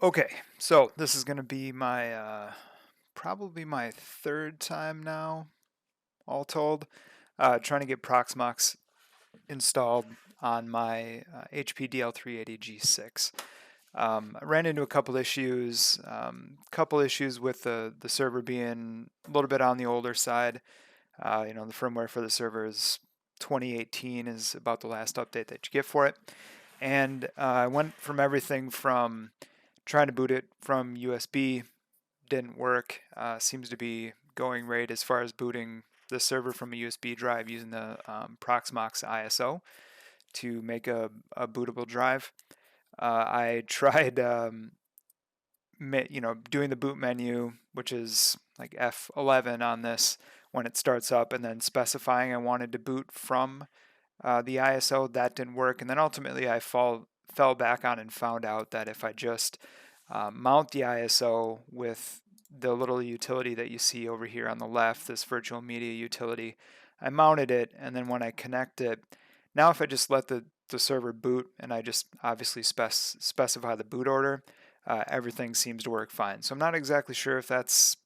Okay, so this is going to be my probably my third time now, all told, trying to get ProxMox installed on my HP DL380 G6. I ran into a couple issues with the server being a little bit on the older side. The firmware for the server is 2018 is about the last update that you get for it, and I went from everything from trying to boot it from USB, didn't work. Seems to be going right as far as booting the server from a USB drive using the ProxMox ISO to make a bootable drive. I tried, doing the boot menu, which is like F11 on this when it starts up, and then specifying I wanted to boot from the ISO. That didn't work, and then ultimately I fell back on and found out that if I just mount the ISO with the little utility that you see over here on the left, this virtual media utility, I mounted it, and then when I connect it, now if I just let the server boot and I just obviously specify the boot order, everything seems to work fine. So I'm not exactly sure if that's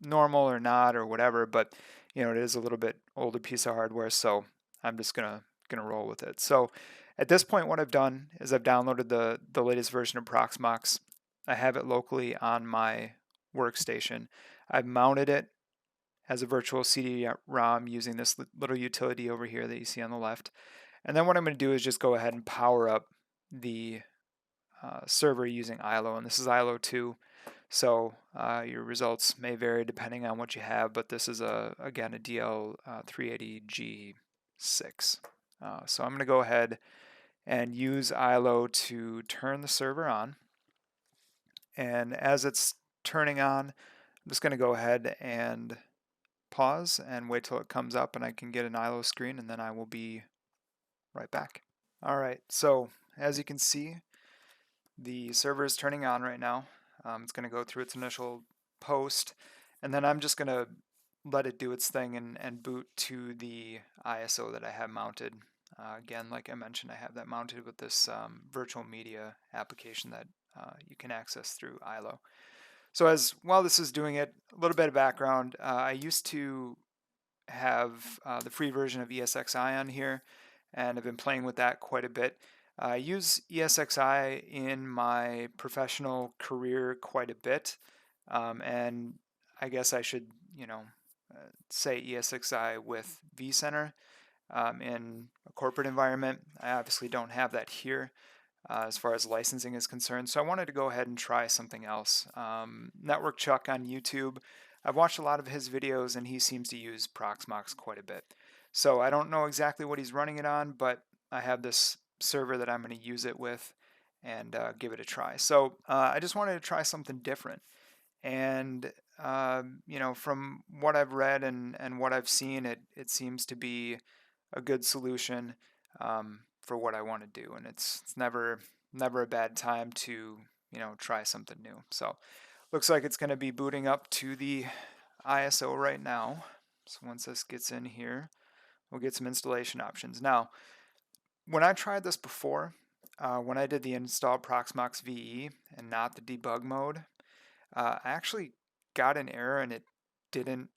normal or not or whatever, but it is a little bit older piece of hardware, so I'm just gonna roll with it. So at this point, what I've done is I've downloaded the latest version of ProxMox. I have it locally on my workstation. I've mounted it as a virtual CD-ROM using this little utility over here that you see on the left. And then what I'm going to do is just go ahead and power up the server using ILO, and this is ILO 2. So your results may vary depending on what you have, but this is again a DL380 G6. So I'm going to go ahead and use ILO to turn the server on. And as it's turning on, I'm just going to go ahead and pause and wait till it comes up and I can get an ILO screen, and then I will be right back. All right, so as you can see, the server is turning on right now. It's going to go through its initial post, and then I'm just going to let it do its thing and boot to the ISO that I have mounted. Again, like I mentioned, I have that mounted with this virtual media application that you can access through ILO. So while this is doing it, a little bit of background. I used to have the free version of ESXi on here, and I've been playing with that quite a bit. I use ESXi in my professional career quite a bit, and I guess I should, say ESXi with vCenter in a corporate environment. I obviously don't have that here as far as licensing is concerned, so I wanted to go ahead and try something else. Network Chuck on YouTube, I've watched a lot of his videos, and he seems to use ProxMox quite a bit. So I don't know exactly what he's running it on, but I have this server that I'm going to use it with and give it a try. So I just wanted to try something different. And, from what I've read and what I've seen, it seems to be a good solution for what I want to do. And it's never a bad time to, try something new. So looks like it's going to be booting up to the ISO right now. So once this gets in here, we'll get some installation options. Now, when I tried this before, when I did the install ProxMox VE and not the debug mode, I actually got an error and it didn't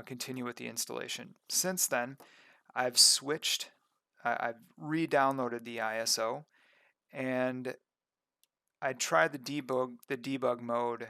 continue with the installation. Since then, I've switched, I've re-downloaded the ISO, and I tried the debug mode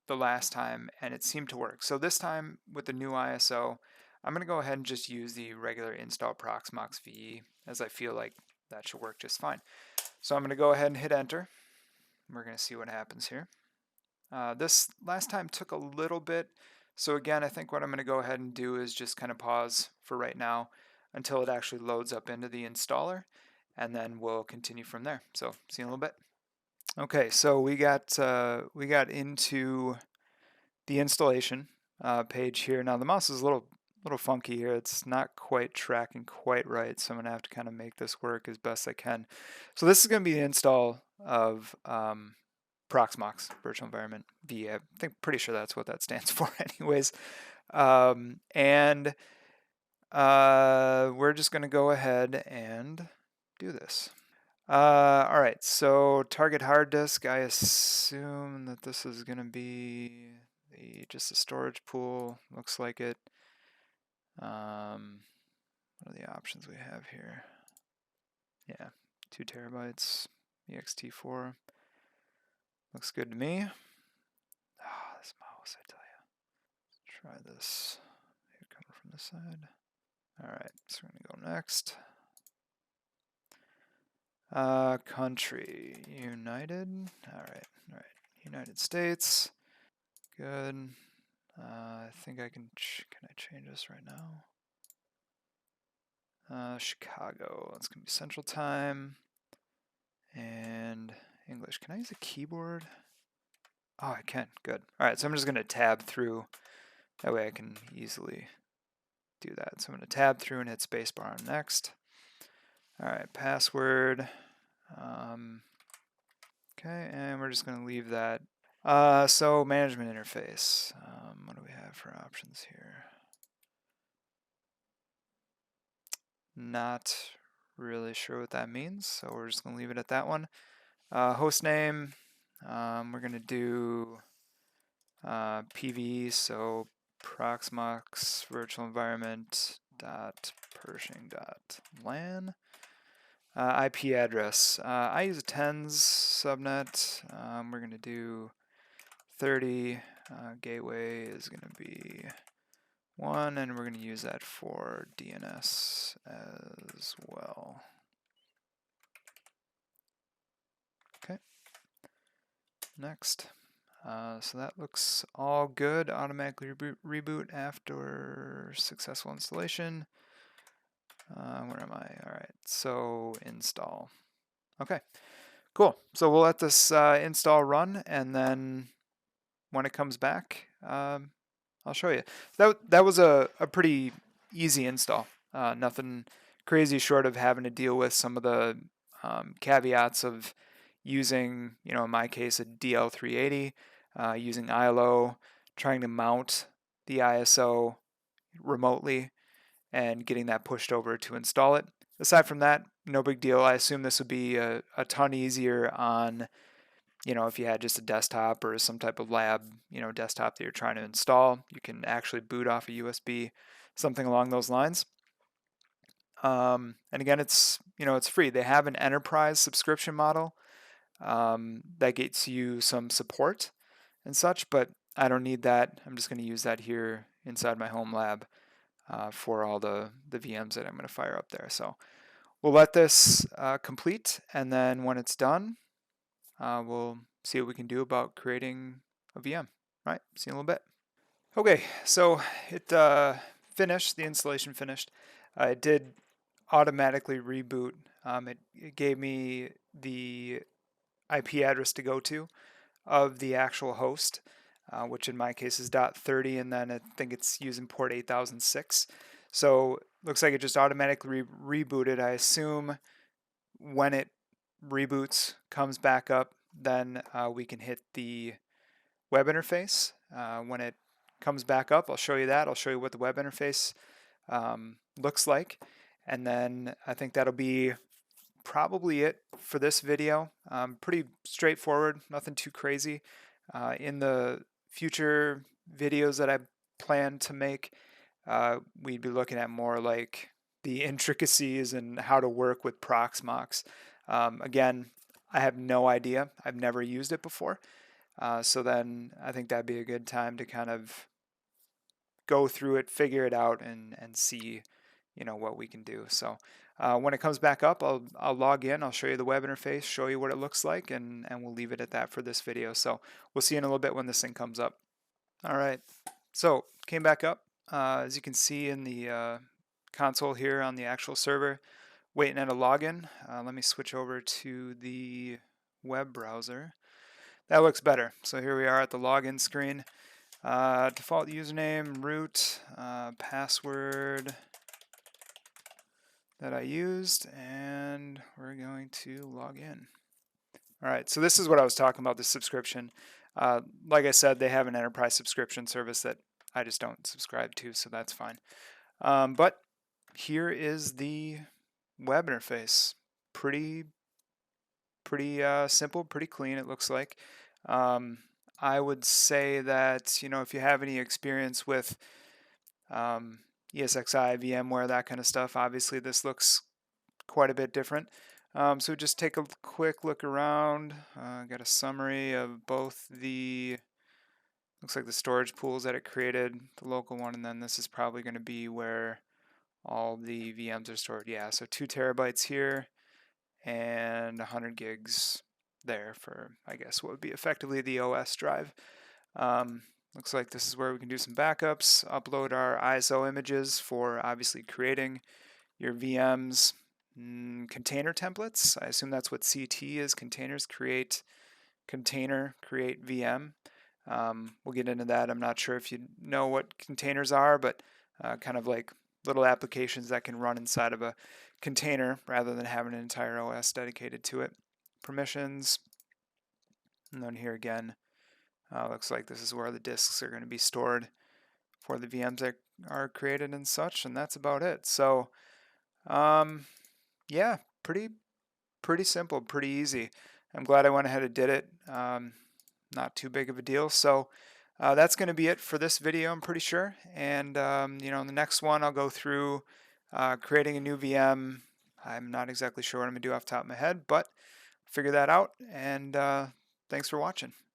the last time, and it seemed to work. So this time with the new ISO, I'm going to go ahead and just use the regular install ProxMox VE, as I feel like that should work just fine. So I'm going to go ahead and hit enter. We're going to see what happens here. This last time took a little bit, so again, I think what I'm going to go ahead and do is just kind of pause for right now until it actually loads up into the installer, and then we'll continue from there. So see you in a little bit. Okay, so we got into the installation page here. Now the mouse is a little funky here. It's not quite tracking quite right, so I'm gonna have to kind of make this work as best I can. So this is gonna be the install of ProxMox Virtual Environment VE. I think pretty sure that's what that stands for, anyways. And we're just gonna go ahead and do this. All right, so target hard disk, I assume that this is going to be just a storage pool. Looks like it. What are the options we have here? Yeah, 2 terabytes, ext4. Looks good to me. Ah, this mouse, I tell you. Try this. Here, coming from this side. All right, so we're going to go next. Country, United. All right. United States. Good. I think I can I change this right now? Chicago, that's going to be Central Time. And English, can I use a keyboard? Oh, I can, good. All right, so I'm just going to tab through. That way I can easily do that. So I'm going to tab through and hit spacebar on next. All right, password. Okay, and we're just going to leave that. So management interface. What do we have for options here? Not really sure what that means, so we're just going to leave it at that one. Host name, we're going to do PV, so ProxMox virtual environment dot Pershing dot LAN. IP address, I use a tens subnet. We're going to do 30. Gateway is going to be 1, and we're going to use that for DNS as well. Okay. Next. So that looks all good. Automatically reboot after successful installation. Where am I? All right. So install. Okay. Cool. So we'll let this install run, and then when it comes back, I'll show you. That was a pretty easy install. Nothing crazy short of having to deal with some of the caveats of using, in my case, a DL380, using ILO, trying to mount the ISO remotely, and getting that pushed over to install it. Aside from that, no big deal. I assume this would be a ton easier on, if you had just a desktop or some type of lab, desktop that you're trying to install. You can actually boot off a USB, something along those lines. And again, it's free. They have an enterprise subscription model that gets you some support and such, but I don't need that. I'm just going to use that here inside my home lab for all the VMs that I'm going to fire up there. So we'll let this complete, and then when it's done, we'll see what we can do about creating a VM. All right, see you in a little bit. Okay, so it finished, the installation finished. It did automatically reboot. It gave me the IP address to go to of the actual host, which in my case is .30, and then I think it's using port 8006. So looks like it just automatically rebooted. I assume when it reboots, comes back up, then we can hit the web interface. When it comes back up, I'll show you that. I'll show you what the web interface looks like. And then I think that'll be probably it for this video. Pretty straightforward, nothing too crazy. In the future videos that I plan to make, we'd be looking at more like the intricacies and how to work with ProxMox. Again, I have no idea. I've never used it before. So then I think that'd be a good time to kind of go through it, figure it out, and see, what we can do. So when it comes back up, I'll log in. I'll show you the web interface, show you what it looks like, and we'll leave it at that for this video. So we'll see you in a little bit when this thing comes up. All right. So came back up. As you can see in the console here on the actual server, waiting at a login. Let me switch over to the web browser. That looks better. So here we are at the login screen. Default username, root, password that I used, and we're going to log in. All right, so this is what I was talking about, the subscription. Like I said, they have an enterprise subscription service that I just don't subscribe to, so that's fine. But here is the web interface. Pretty pretty simple, pretty clean, it looks like. Um, I would say that, if you have any experience with um, ESXi, VMware, that kind of stuff, obviously this looks quite a bit different. So just take a quick look around. Got a summary of both the, looks like the storage pools that it created, the local one, and then this is probably going to be where all the VMs are stored. Yeah, so 2 TB here and 100 gigs there for, I guess, what would be effectively the OS drive. Um, Looks like this is where we can do some backups, upload our ISO images for obviously creating your VMs, container templates. I assume that's what CT is, containers, create container, create VM. We'll get into that. I'm not sure if you know what containers are, but kind of like little applications that can run inside of a container rather than having an entire OS dedicated to it. Permissions, and then here again, looks like this is where the disks are going to be stored for the VMs that are created and such, and that's about it. So, yeah, pretty simple, pretty easy. I'm glad I went ahead and did it. Not too big of a deal. So that's going to be it for this video, I'm pretty sure. And in the next one, I'll go through creating a new VM. I'm not exactly sure what I'm going to do off the top of my head, but figure that out. And thanks for watching.